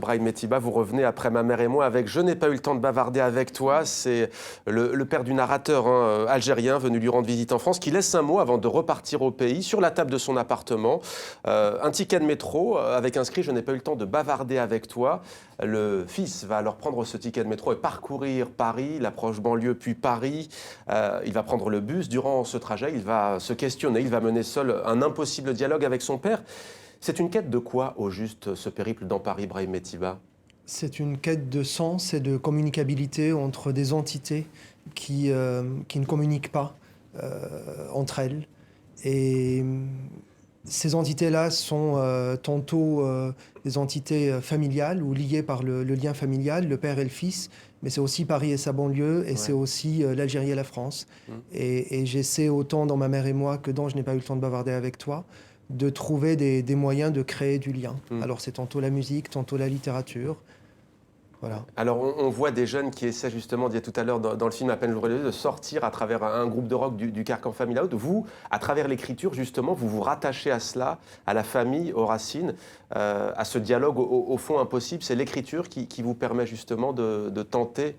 Brahim Metiba, vous revenez après Ma mère et moi avec Je n'ai pas eu le temps de bavarder avec toi. C'est le père du narrateur algérien venu lui rendre visite en France qui laisse un mot avant de repartir au pays sur la table de son appartement. Un ticket de métro avec inscrit Je n'ai pas eu le temps de bavarder avec toi. Le fils va alors prendre ce ticket de métro et parcourir Paris, la proche banlieue puis Paris. Il va prendre le bus. Durant ce trajet, il va se questionner, il va mener seul un impossible dialogue avec son père. C'est une quête de quoi, au juste, ce périple dans Paris, Brahim Metiba? C'est une quête de sens et de communicabilité entre des entités qui ne communiquent pas entre elles. Et ces entités-là sont tantôt des entités familiales ou liées par le lien familial, le père et le fils, mais c'est aussi Paris et sa banlieue, et c'est aussi l'Algérie et la France. Et j'essaie autant dans Ma mère et moi que dans Je n'ai pas eu le temps de bavarder avec toi, de trouver des moyens de créer du lien. Alors c'est tantôt la musique, tantôt la littérature. Voilà. Alors, on voit des jeunes qui essaient justement, on disait tout à l'heure dans le film À peine jour et de sortir à travers un groupe de rock du carcan familial. Vous, à travers l'écriture, justement, vous vous rattachez à cela, à la famille, aux racines, à ce dialogue au fond impossible. C'est l'écriture qui vous permet justement de tenter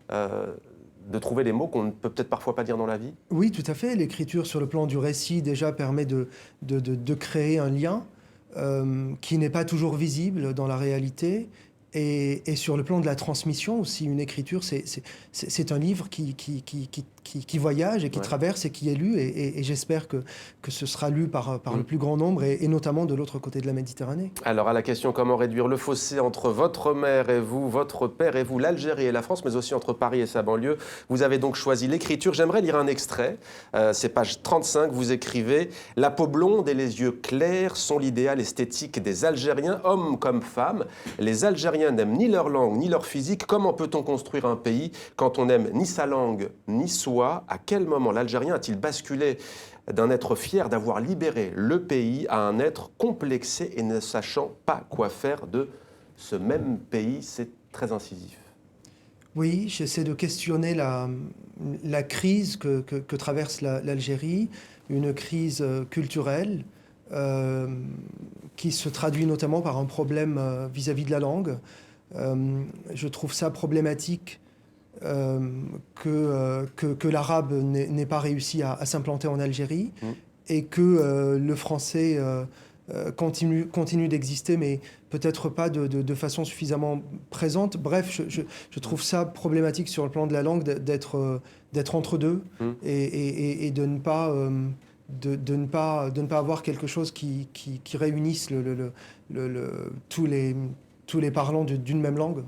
de trouver les mots qu'on ne peut peut-être parfois pas dire dans la vie? Oui, tout à fait. L'écriture sur le plan du récit déjà permet de créer un lien qui n'est pas toujours visible dans la réalité. Et sur le plan de la transmission aussi, une écriture, c'est un livre qui voyage et qui traverse et qui est lu. Et j'espère que ce sera lu par le plus grand nombre, et notamment de l'autre côté de la Méditerranée. Alors, à la question comment réduire le fossé entre votre mère et vous, votre père et vous, l'Algérie et la France, mais aussi entre Paris et sa banlieue, vous avez donc choisi l'écriture. J'aimerais lire un extrait. C'est page 35, vous écrivez « La peau blonde et les yeux clairs sont l'idéal esthétique des Algériens, hommes comme femmes. Les Algériens n'aiment ni leur langue ni leur physique. Comment peut-on construire un pays quand on n'aime ni sa langue ni soi? À quel moment l'Algérien a-t-il basculé d'un être fier d'avoir libéré le pays à un être complexé et ne sachant pas quoi faire de ce même pays? C'est très incisif. Oui, j'essaie de questionner la crise que traverse l'Algérie, une crise culturelle qui se traduit notamment par un problème vis-à-vis de la langue. Je trouve ça problématique que l'arabe n'ait pas réussi à s'implanter en Algérie, et que le français continue d'exister, mais peut-être pas de façon suffisamment présente. Bref, je trouve ça problématique sur le plan de la langue d'être entre deux, et de ne pas... de ne pas avoir quelque chose qui réunisse tous les parlants d'une même langue.